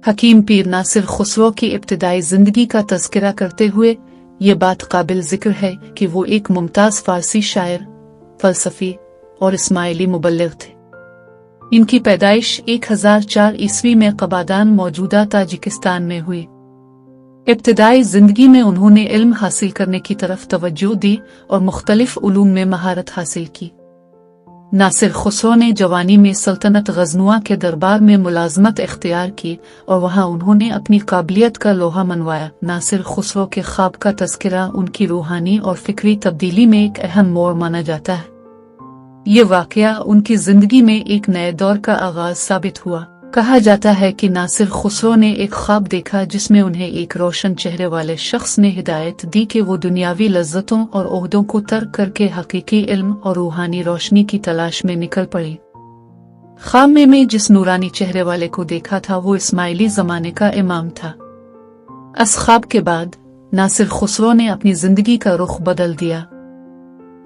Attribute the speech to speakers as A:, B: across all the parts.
A: हकीम पीर नासिर खुसरो की इब्तिदाई जिंदगी का तज़किरा करते हुए ये बात काबिल जिक्र है कि वो एक मुमताज़ फारसी शायर, फ़लसफ़ी और इस्माइली मुबल्लिग़ थे। इनकी पैदाइश 1004 ईस्वी में कबादान मौजूदा ताजिकिस्तान में हुई। इब्तिदाई जिंदगी में उन्होंने इल्म हासिल करने की तरफ तवज्जो दी और मुख्तलिफ उलूम में महारत हासिल की। नासिर खुसरो ने जवानी में सल्तनत गजनुआ के दरबार में मुलाजमत इख्तियार की और वहां उन्होंने अपनी काबिलियत का लोहा मनवाया। नासिर खुसरो के ख्वाब का तज़किरा उनकी रूहानी और फिक्री तब्दीली में एक अहम मोड़ माना जाता है। ये वाक़या उनकी जिंदगी में एक नए दौर का आगाज साबित हुआ। कहा जाता है कि नासिर खुसरो ने एक ख्वाब देखा जिसमें उन्हें एक रोशन चेहरे वाले शख्स ने हिदायत दी कि वो दुनियावी लज्जतों और ओहदों को तर्क करके हकीकी इल्म और रूहानी रोशनी की तलाश में निकल पड़ी। ख्वाब में जिस नूरानी चेहरे वाले को देखा था वो इस्माइली जमाने का इमाम था। इस ख्वाब के बाद नासिर खुसरो ने अपनी जिंदगी का रुख बदल दिया।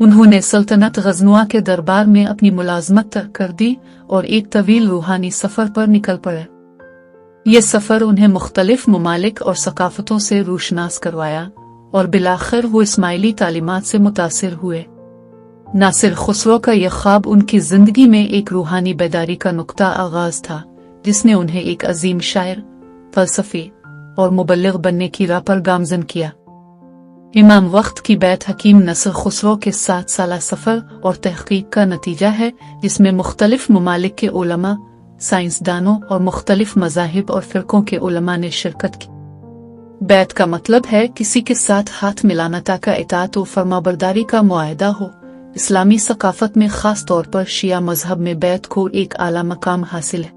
A: उन्होंने सल्तनत गजनुआ के दरबार में अपनी मुलाजमत तर्क कर दी और एक तवील रूहानी सफर पर निकल पड़े। ये सफर उन्हें मुख्तलिफ ममालिक और सकाफतों से रूशनास करवाया और बिलाखिर वो इस्माइली तालीमात से मुतासिर हुए। नासिर खुसरो का यह ख्वाब उनकी जिंदगी में एक रूहानी बेदारी का नुक्ता आगाज था, जिसने उन्हें एक अजीम शायर, फ़लसफ़ी और मुबल्लिग़ बनने की राह पर गामज़न किया। इमाम वक्त की बैत हकीम नासिर खुसरो के 7 साला सफ़र और तहक़ीक़ का नतीजा है, जिसमें मुख्तलिफ ममालिक के उलमा, साइंसदानों और मुख्तलिफ मज़ाहिब और फ़िरक़ों के उलमा ने शिरकत की। बैत का मतलब है किसी के साथ हाथ मिलाना ताकि इताअत व फरमाबरदारी का मुआहदा हो। इस्लामी सकाफ़त में ख़ास तौर पर शिया मज़हब में बैत को एक आला मकाम हासिल है।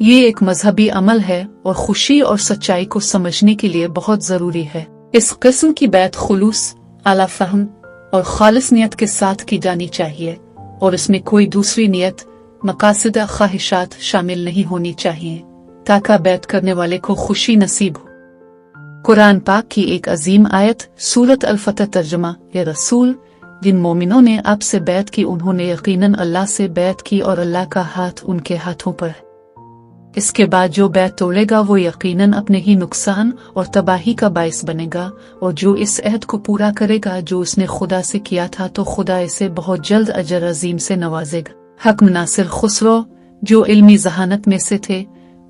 A: ये एक मजहबी अमल है और खुशी और सच्चाई को समझने के लिए बहुत ज़रूरी है। इस किस्म की बैत खुलूस, आला फहम और खालिस नियत के साथ की जानी चाहिए और इसमें कोई दूसरी नियत, मकासद, ख्वाहिशात शामिल नहीं होनी चाहिए ताकि बैत करने वाले को खुशी नसीब हो। कुरान पाक की एक अजीम आयत सूरत अल-फतह तर्जुमा, ये रसूल जिन मोमिनों ने आपसे बैत की उन्होंने यकीनन अल्लाह से बैत की और अल्लाह का हाथ उनके हाथों पर है। इसके बाद जो बैत तोड़ेगा वो यकीनन अपने ही नुकसान और तबाही का बाइस बनेगा, और जो इस अहद को पूरा करेगा जो उसने खुदा से किया था तो खुदा इसे बहुत जल्द अजर अजीम से नवाजेगा। हकीम नासिर खुसरो जो इल्मी जहानत में से थे,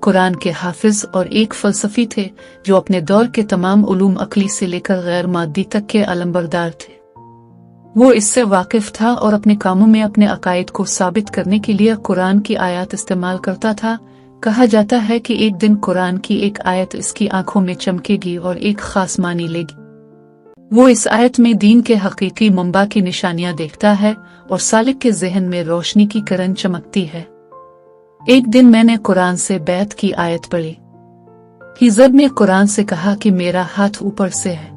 A: कुरान के हाफिज और एक फ़लसफ़ी थे जो अपने दौर के तमाम उलूम अक्ली से लेकर गैर मादी तक के अलमबरदार थे। वो इससे वाकिफ था और अपने कामों में अपने अकायद को साबित करने के लिए कुरान की आयत इस्तेमाल करता था। कहा जाता है कि एक दिन कुरान की एक आयत इसकी आंखों में चमकेगी और एक खास मानी लेगी। वो इस आयत में दीन के हकीकी मंबा की निशानियां देखता है और सालिक के जहन में रोशनी की किरण चमकती है। एक दिन मैंने कुरान से बैत की आयत पढ़ी। हिजब ने कुरान से कहा कि मेरा हाथ ऊपर से है।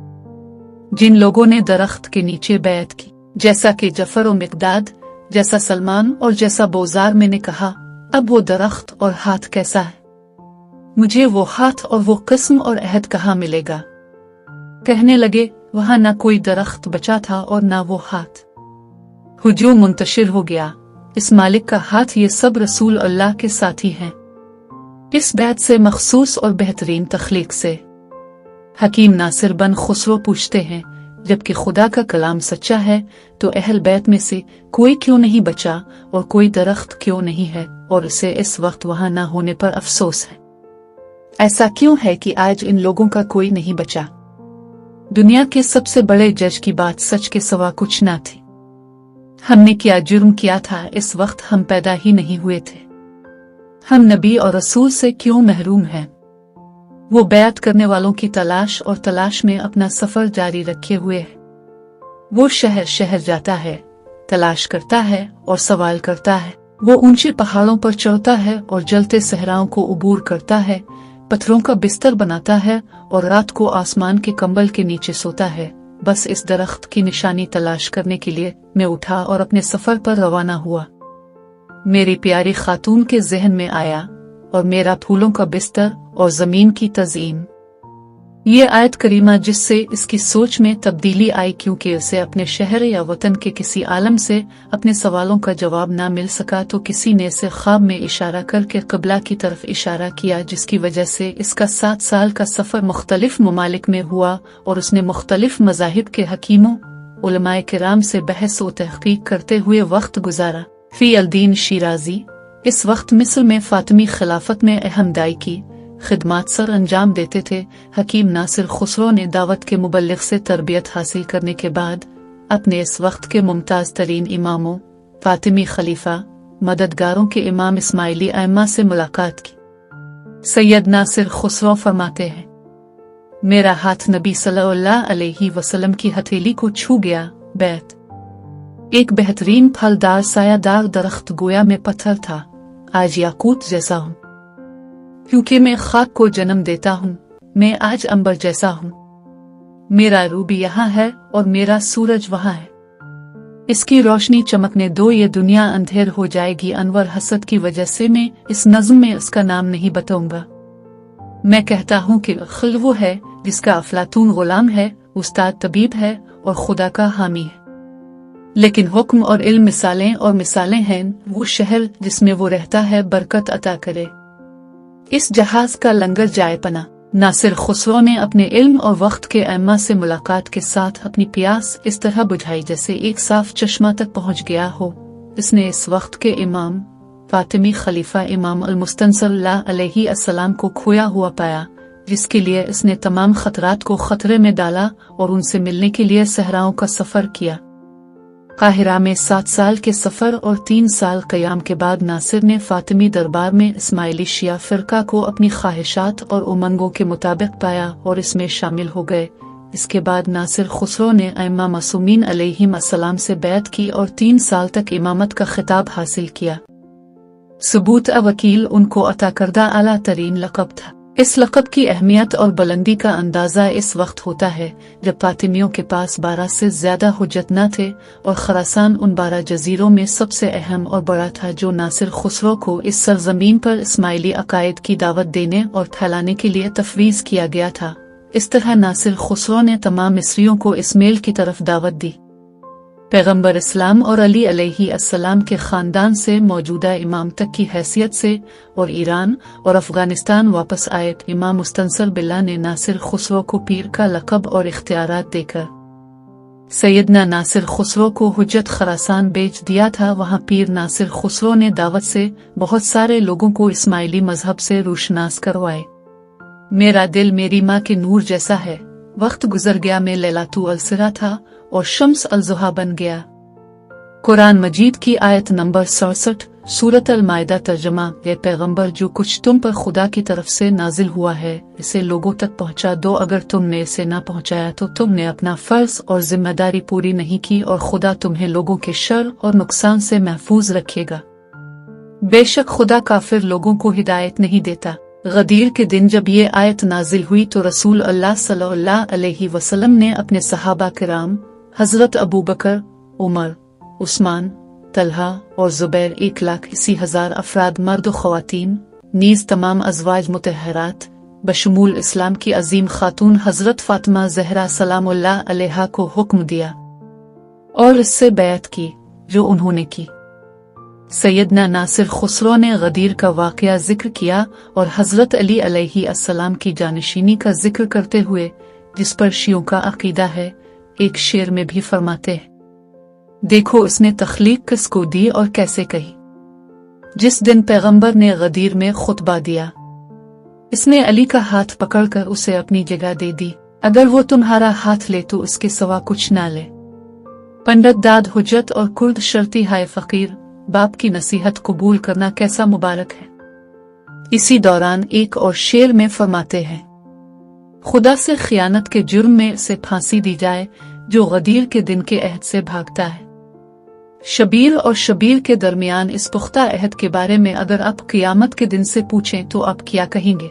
A: जिन लोगों ने दरख्त के नीचे बैत की, जैसा कि जफर और मिकदाद, जैसा सलमान और जैसा बोजार, मैंने कहा अब वो दरख्त और हाथ कैसा है? मुझे वो हाथ और वो किस्म और अहद कहाँ मिलेगा? कहने लगे वहां ना कोई दरख्त बचा था और ना वो हाथ। हुजूम मुंतशिर हो गया, इस मालिक का हाथ, ये सब रसूल अल्लाह के साथी हैं। इस बैत से मखसूस और बेहतरीन तख्लीक से। हकीम नासिर बन खुसरो पूछते हैं, जबकि खुदा का कलाम सच्चा है तो अहल बैत में से कोई क्यों नहीं बचा और कोई दरख्त क्यों नहीं है और उसे इस वक्त वहां न होने पर अफसोस है? ऐसा क्यों है कि आज इन लोगों का कोई नहीं बचा? दुनिया के सबसे बड़े जज की बात सच के सिवा कुछ ना थी। हमने क्या जुर्म किया था इस वक्त हम पैदा ही नहीं हुए थे? हम नबी और रसूल से क्यों महरूम हैं? वो बैत करने वालों की तलाश और तलाश में अपना सफर जारी रखे हुए है। वो शहर शहर जाता है, तलाश करता है और सवाल करता है। वो ऊंचे पहाड़ों पर चढ़ता है और जलते सहराओं को उबूर करता है, पत्थरों का बिस्तर बनाता है और रात को आसमान के कंबल के नीचे सोता है। बस इस दरख्त की निशानी तलाश करने के लिए मैं उठा और अपने सफर पर रवाना हुआ। मेरी प्यारी खातून के जहन में आया और मेरा फूलों का बिस्तर और जमीन की तज़ीम। ये आयत करीमा जिससे इसकी सोच में तब्दीली आई क्योंकि उसे अपने शहर या वतन के किसी आलम से अपने सवालों का जवाब ना मिल सका तो किसी ने इसे ख्वाब में इशारा करके क़िबला की तरफ इशारा किया, जिसकी वजह से इसका 7 साल का सफ़र मुख्तलिफ ममालिक में हुआ और उसने मुख्तलिफ मज़ाहिब के हकीमों उलमाए किराम से बहस व तहक़ीक़ करते हुए वक्त गुजारा। फ़ी अल-दीन शिराज़ी इस वक्त मिस्र में फ़ातिमी खिलाफत में अहम दाई की खिदमात सर अंजाम देते थे। हकीम नासिर खुसरो ने दावत के मुबल्लिग से तरबियत हासिल करने के बाद अपने इस वक्त के मुमताज़ तरीन इमामों फ़ातिमी खलीफा मददगारों के इमाम इस्माइली अइम्मा से मुलाकात की। सैयद नासिर खुसरो फरमाते हैं, मेरा हाथ नबी सल्लल्लाहु अलैहि वसल्लम की हथेली को छू गया। बैत एक बेहतरीन फलदार सायादार दरख्त गोया में पत्थर था, आज याकूत जैसा हूँ क्योंकि मैं खाक को जन्म देता हूँ। मैं आज अंबर जैसा हूँ, मेरा रूबी यहाँ है और मेरा सूरज वहाँ है। इसकी रोशनी चमकने दो, ये दुनिया अंधेर हो जाएगी। अनवर हसद की वजह से मैं इस नज़्म में उसका नाम नहीं बताऊंगा। मैं कहता हूँ कि खिल वो है जिसका अफलातून गुलाम है, उस्ताद तबीब है और खुदा का हामी है। लेकिन हुक्म और इल्म मिसालें हैं। वो शहर जिसमें वो रहता है बरकत अता करे। इस जहाज का लंगर जाए पना। नासिर खुसरो ने अपने इल्म और वक्त के अइम्मा से मुलाकात के साथ अपनी प्यास इस तरह बुझाई जैसे एक साफ चश्मा तक पहुंच गया हो। इसने इस वक्त के इमाम फातिमी खलीफा इमाम अल-मुस्तनसर सल्लल्लाहु अलैहि अस्सलाम को खोया हुआ पाया, जिसके लिए इसने तमाम खतरात को खतरे में डाला और उनसे मिलने के लिए सहराओं का सफर किया। काहिरा में 7 साल के सफर और 3 साल क़याम के बाद नासिर ने फातिमी दरबार में इस्माइली शिया फ़िरका को अपनी ख्वाहिशात और उमंगों के मुताबिक पाया और इसमें शामिल हो गए। इसके बाद नासिर खुसरो ने अइम्मा मासूमीन अलैहिम अस्सलाम से बैत की और 3 साल तक इमामत का खिताब हासिल किया। सबूत वकील उनको अता करदा आला तरीन लक़ब था। इस लक़ब की अहमियत और बुलंदी का अंदाज़ा इस वक्त होता है जब फातिमियों के पास 12 से ज़्यादा हुज्जत न थे और खरासान उन 12 जजीरों में सबसे अहम और बड़ा था जो नासिर खुसरो को इस सरजमीन पर इस्माइली अकायद की दावत देने और फैलाने के लिए तफवीज़ किया गया था। इस तरह नासिर खुसरो ने तमाम मिस्रियों को इस मेल की तरफ दावत दी। पैगंबर इस्लाम और अली अलैहि अस्सलाम के ख़ानदान से मौजूदा इमाम तक की हैसियत से और ईरान और अफ़गानिस्तान वापस आए इमाम मुस्तनसर बिल्लाह ने नासिर खुसरो को पीर का लक़ब और इख्तियारात देकर सैयदना नासिर खुसरो को हुज्जत खरासान बेच दिया था। वहाँ पीर नासिर खुसरो ने दावत से बहुत सारे लोगों को इस्माइली मजहब से रूशनास करवाए। मेरा दिल मेरी माँ के नूर जैसा है, वक्त गुजर गया मैं लैलातु अल-सिरा था और शम्स अल-ज़ुहा बन गया। कुरान मजीद की आयत नंबर 67 सूरत अल-माइदा तर्जमा, ये पैगंबर जो कुछ तुम पर खुदा की तरफ से नाजिल हुआ है इसे लोगों तक पहुंचा दो। अगर तुमने इसे ना पहुंचाया तो तुमने अपना फर्ज और जिम्मेदारी पूरी नहीं की और खुदा तुम्हें लोगों के शर और नुकसान से महफूज रखेगा। बेशक खुदा काफिर लोगों को हिदायत नहीं देता। गदीर के दिन जब ये आयत नाजिल हुई तो रसूल अल्लाह सल्लल्लाहु अलैहि वसल्लम ने अपने सहाबा किराम हजरत अबू बकर, उमर, उस्मान, तलहा और जुबैर 1,80,000 अफराद मर्द व ख़वातीन नीज़ तमाम अज़वाज मुतहरात बशमूल इस्लाम की अजीम खातून हजरत फातिमा ज़हरा सलामुल्लाह अलैहा को हुक्म दिया और इससे बैत की जो उन्होंने की। सैयदना नासिर खुसरो ने गदीर का वाक़या जिक्र किया और हजरत अली अलैहि अस्सलाम की जानशीनी का जिक्र करते हुए, जिस पर शियों का अकीदा है, एक शेर में भी फरमाते हैं, देखो उसने तख्लीक किसको दी और कैसे कही। जिस दिन पैगंबर ने गदीर में खुतबा दिया, इसने अली का हाथ पकड़कर उसे अपनी जगह दे दी। अगर वो तुम्हारा हाथ ले तो उसके सिवा कुछ ना ले। पंडित दाद हुज्जत और कुर्द शर्ती हाय फकीर, बाप की नसीहत कबूल करना कैसा मुबारक है। इसी दौरान एक और शेर में फरमाते हैं, खुदा से खियानत के जुर्म में उसे फांसी दी जाए जो गदीर के दिन के अहद से भागता है। शबीर और शबीर के दरमियान इस पुख्ता अहद के बारे में अगर आप क़ियामत के दिन से पूछें तो आप क्या कहेंगे?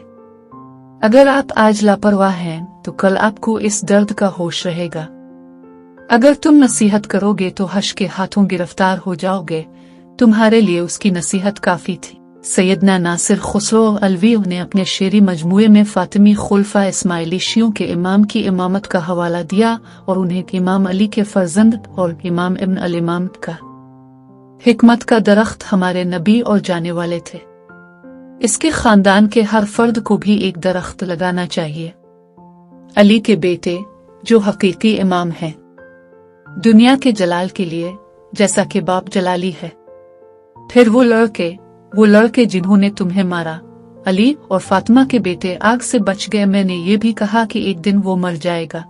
A: अगर आप आज लापरवाह हैं तो कल आपको इस दर्द का होश रहेगा। अगर तुम नसीहत करोगे तो हश के हाथों गिरफ्तार हो जाओगे। तुम्हारे लिए उसकी नसीहत काफी थी। सैयदना नासिर खुसरो अलवी ने अपने शेरी मजमूए में फातिमी खुलफा इस्माइली शियों के इमाम की इमामत का हवाला दिया और उन्हें इमाम अली के फर्जंद और इमाम इब्न अल इमाम का हिकमत का दरख्त हमारे नबी और जाने वाले थे। इसके खानदान के हर फर्द को भी एक दरख्त लगाना चाहिए। अली के बेटे जो हकीकी इमाम हैं, दुनिया के जलाल के लिए, जैसा कि बाप जलाली है। फिर वो लड़के जिन्होंने तुम्हें मारा, अली और फातिमा के बेटे आग से बच गए। मैंने ये भी कहा कि एक दिन वो मर जाएगा।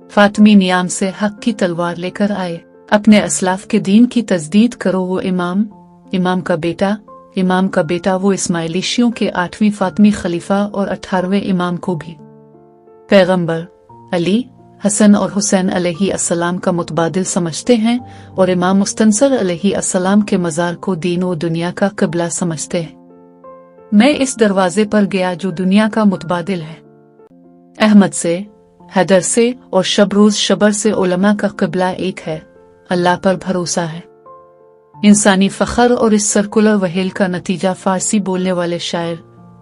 A: फातिमी नियाम से हक की तलवार लेकर आए। अपने असलाफ के दीन की तजदीद करो। वो इमाम का बेटा वो इस्माइली शियों के 8वें फातिमी खलीफा और 18वें इमाम को भी पैगंबर अली, हसन और हुसैन अलैहिस्सलाम का मुतबादिल समझते हैं और इमाम मुस्तनसर अलैहिस्सलाम के मज़ार को दीन व दुनिया का क़िबला समझते हैं। मैं इस दरवाजे पर गया जो दुनिया का मुतबादिल है। अहमद से, हैदर से और शबर से उलमा का क़िबला एक है। अल्लाह पर भरोसा है। इंसानी फ़ख्र और इस सर्कुलर वहेल का नतीजा फ़ारसी बोलने वाले शायर,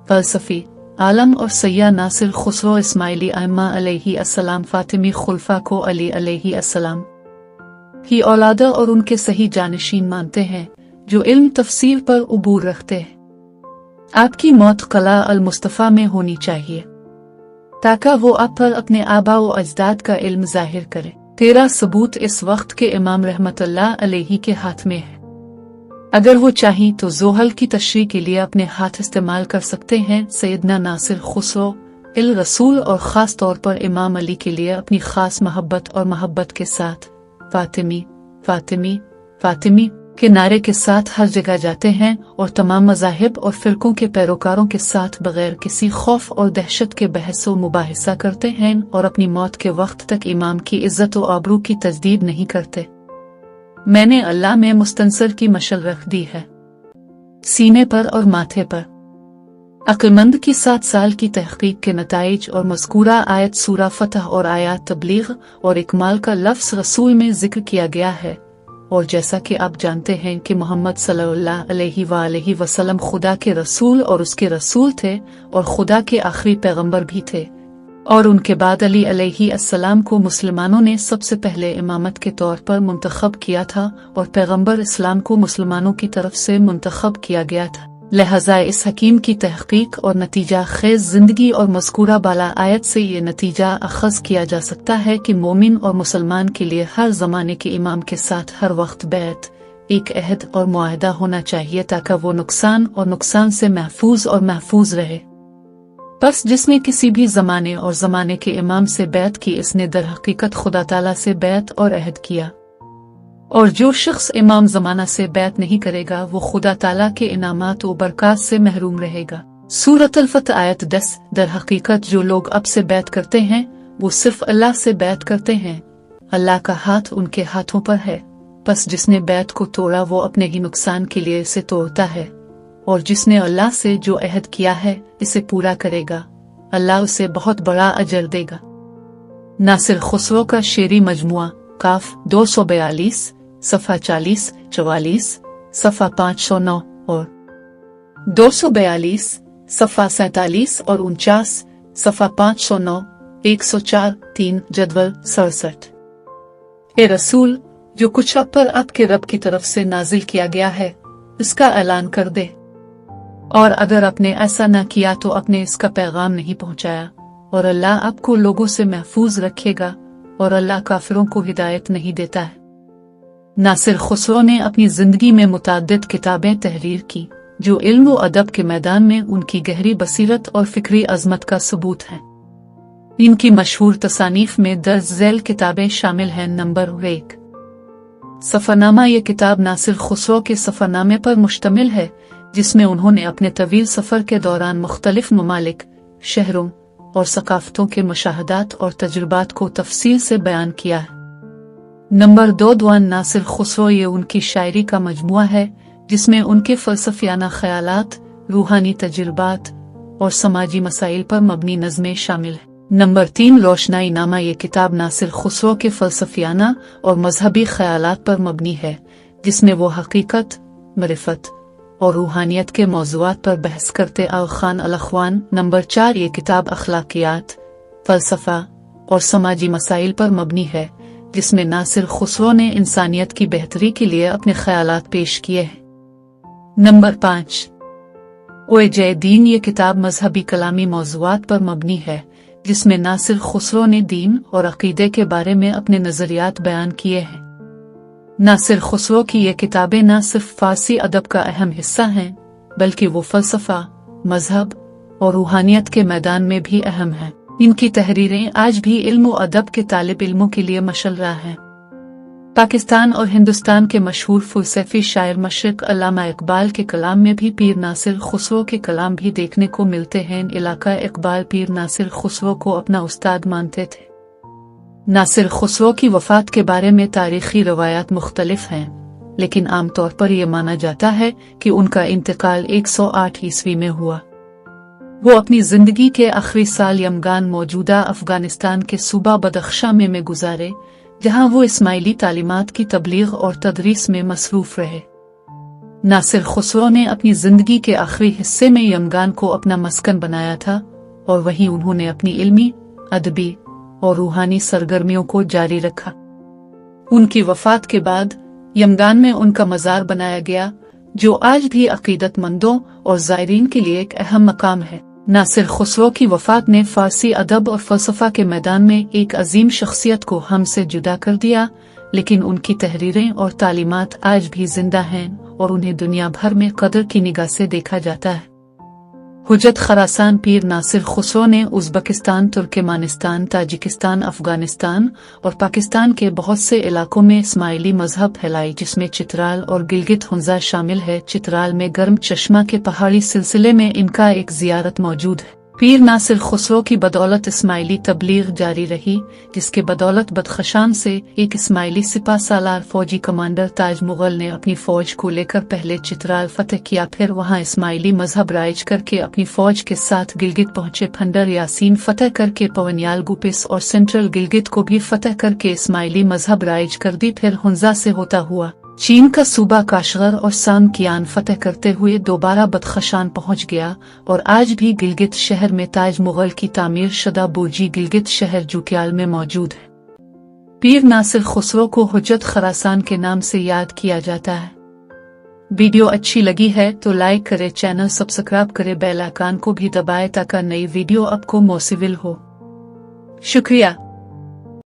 A: फ़लसफ़ी आलम और सैय्यद नासिर खुसरो इस्माइली अम्मा अलैहिस्सलाम फातिमी खुलफा को अली अलैहिस्सलाम की औलाद और उनके सही जानशीन मानते हैं, जो इल्म तफसीर पर उबूर रखते हैं। आपकी मौत क़ला अल मुस्तफ़ा में होनी चाहिए ताकि वो आप पर अपने आबा व अजदाद का इल्म ज़ाहिर करे। तेरा सबूत इस वक्त के इमाम रहमतुल्लाह अलैहि के हाथ में है। अगर वो चाहें तो ज़ोहल की तशरीह के लिए अपने हाथ इस्तेमाल कर सकते हैं। सैयदना नासिर खुसरो इल रसूल और ख़ास तौर पर इमाम अली के लिए अपनी ख़ास मोहब्बत के साथ फातिमी के नारे के साथ हर जगह जाते हैं और तमाम मज़ाहिब और फ़िरक़ों के पैरोकारों के साथ बग़ैर किसी खौफ और दहशत के बहस व मुबाहिसा करते हैं और अपनी मौत के वक्त तक इमाम की इज़्ज़त व आबरू की तजदीद नहीं करते। मैंने अल्लाह में मुस्तनसर की मशल रख दी है, सीने पर और माथे पर। अक्लमंद की 7 साल की तहक़ीक़ के नताइज और मज़कूरा आयत सूरा फ़तह और आयात तबलीग और इकमाल का लफ्ज़ रसूल में ज़िक्र किया गया है। और जैसा कि आप जानते हैं कि मोहम्मद सल्लल्लाहु अलैहि वसल्लम खुदा के रसूल और उसके रसूल थे और खुदा के आखिरी पैगंबर भी थे। और उनके बाद अली अलैहिस्सलाम को मुसलमानों ने सबसे पहले इमामत के तौर पर मुंतखब किया था और पैगंबर इस्लाम को मुसलमानों की तरफ से मुंतखब किया गया था। लिहाजा इस हकीम की तहक़ीक़ और नतीजा खेज़ ज़िंदगी और मज़कूरा बाला आयत से ये नतीजा अख़ज़ किया जा सकता है कि मोमिन और मुसलमान के लिए हर ज़माने के इमाम के साथ हर वक्त बैत, एक अहद और मुआहदा होना चाहिए ताकि वो नुकसान से महफूज रहे। बस जिसने किसी भी ज़माने के इमाम से बैत की, इसने दर हकीकत खुदा ताला से बैत और अहद किया। और जो शख्स इमाम ज़माना से बैत नहीं करेगा वो खुदा ताला के इनामात व बरक़ात से महरूम रहेगा। सूरत अल-फ़तह आयत 10। दर हकीकत जो लोग अब से बैत करते हैं वो सिर्फ अल्लाह से बैत करते हैं। अल्लाह का हाथ उनके हाथों पर है। बस जिसने बैत को तोड़ा वो अपने ही नुकसान के लिए इसे तोड़ता है, और जिसने अल्लाह से जो अहद किया है इसे पूरा करेगा, अल्लाह उसे बहुत बड़ा अजर देगा। नासिर खुसरो का शेरी मजमुआ काफ 242 सफ़ा 40-44, सफ़ा 509 और 242 सफ़ा 47 और 49, सफ़ा 509, 104, 3 जदवल 67। ए रसूल, जो कुछ अब पर आपके रब की तरफ से नाजिल किया गया है इसका ऐलान कर दे, और अगर आपने ऐसा न किया तो आपने इसका पैगाम नहीं पहुंचाया, और अल्लाह आपको लोगों से महफूज रखेगा और अल्लाह काफिरों को हिदायत नहीं देता है। नासिर खुसरो ने अपनी जिंदगी में मुताद्दिद किताबें तहरीर की जो इल्म व अदब के मैदान में उनकी गहरी बसीरत और फिक्री अजमत का सबूत है। इनकी मशहूर तसानीफ में दर्ज झैल किताबें शामिल हैं। नंबर 1, सफ़रनामा। ये किताब नासिर खुसरो के सफ़रनामे पर मुश्तमिल है जिसमें उन्होंने अपने तवील सफ़र के दौरान मुख्तलिफ ममालिक, शहरों और सकाफ़तों के मुशाहदात और तजुर्बात को तफसील से बयान किया है। नंबर 2, दीवान नासिर खुसरो। ये उनकी शायरी का मजमुआ है जिसमें उनके फ़लसफ़ियाना ख़यालात, रूहानी तजुर्बात और समाजी मसाइल पर मबनी नज़में शामिल हैं। नंबर 3, रोशनाई नामा। ये किताब नासिर खुसरो के फ़लसफ़ियाना और मजहबी ख़यालात पर मबनी है जिसमें वो हकीकत, मरिफत और रूहानियत के मौज़ूआत पर बहस करते अल खान अल अख़वान। नंबर 4, ये किताब अखलाकियात, फ़लसफ़ा और समाजी मसाइल पर मबनी है, जिसमें नासिर खुसरो ने इंसानियत की बेहतरी के लिए अपने ख्यालात पेश किए हैं। नंबर 5, ओए-दीन, ये किताब मजहबी कलामी मौज़ूआत पर मबनी है, जिसमें नासिर खुसरो ने दीन और अक़ीदे के बारे में अपने नज़रियात बयान किए हैं। नासिर खुसरो की ये किताबें न सिर्फ फ़ारसी अदब का अहम हिस्सा हैं, बल्कि वो फ़लसफ़ा, मजहब और रूहानियत के मैदान में भी अहम हैं। इनकी तहरीरें आज भी इल्म और अदब के तालिब इल्मों के लिए मशल्ला हैं। पाकिस्तान और हिंदुस्तान के मशहूर फ़लसफ़ी शायर मशरिक़ अल्लामा इकबाल के कलाम में भी पीर नासिर खुसरो के कलाम भी देखने को मिलते हैं। इलाका इकबाल पीर नासिर खुसरो को अपना उस्ताद मानते थे। नासिर खुसरो की वफ़ात के बारे में तारीख़ी रवायात मुख्तलिफ हैं, लेकिन आमतौर पर यह माना जाता है कि उनका इंतकाल 108 ईस्वी में हुआ। वो अपनी ज़िंदगी के आखिरी साल यमगान मौजूदा अफ़गानिस्तान के सूबा बदख्शां में गुजारे, जहां वो इस्माइली तालीमात की तबलीग और तदरीस में मसरूफ़ रहे। नासिर खुसरो ने अपनी ज़िंदगी के आखिरी हिस्से में यमगान को अपना मस्कन बनाया था, और वहीं उन्होंने अपनी इल्मी, अदबी और रूहानी सरगर्मियों को जारी रखा। उनकी वफ़ात के बाद यमगान में उनका मज़ार बनाया गया, जो आज भी अक़ीदतमंदों और ज़ायरीन के लिए एक अहम मकाम है। नासिर खुसरो की वफ़ात ने फ़ारसी अदब और फ़लसफ़ा के मैदान में एक अजीम शख्सियत को हमसे जुदा कर दिया, लेकिन उनकी तहरीरें और तालीमात आज भी जिंदा हैं और उन्हें दुनिया भर में कदर की निगाह से देखा जाता है। हुज्जत ख़ुरासान पीर नासिर खुसरो ने उज़्बेकिस्तान, तुर्कमेनिस्तान, ताजिकिस्तान, अफ़गानिस्तान और पाकिस्तान के बहुत से इलाकों में इस्माइली मजहब फैलाई, जिसमें चित्राल और गिलगित हुंज़ा शामिल है। चित्राल में गर्म चश्मा के पहाड़ी सिलसिले में इनका एक ज़ियारत मौजूद है। पीर नासिर खुसरो की बदौलत इस्माइली तबलीग जारी रही, जिसके बदौलत बदख्शान से एक इस्माइली सिपा सालार फौजी कमांडर ताज मुगल ने अपनी फौज को लेकर पहले चित्राल फतेह किया, फिर वहां इस्माइली मजहब राइज करके अपनी फौज के साथ गिलगित पहुंचे। फंडर यासीन फतेह करके पवनियाल गुपिस और सेंट्रल गिलगित को भी फतेह करके इस्माइली मजहब राइज कर दी। फिर हुंज़ा से होता हुआ चीन का सूबा काशगर और सामकियान फतेह करते हुए दोबारा बदख्शान पहुंच गया, और आज भी गिलगित शहर में ताज मुगल की तामीर शुदा बुर्जी गिलगित शहर जुक्याल में मौजूद है। पीर नासिर खुसरो को हुज्जत ख़ुरासान के नाम से याद किया जाता है। वीडियो अच्छी लगी है तो लाइक करे, चैनल सब्सक्राइब करे, बेल आइकन को भी दबाए ताकि नई वीडियो आपको मौसूल हो। शुक्रिया।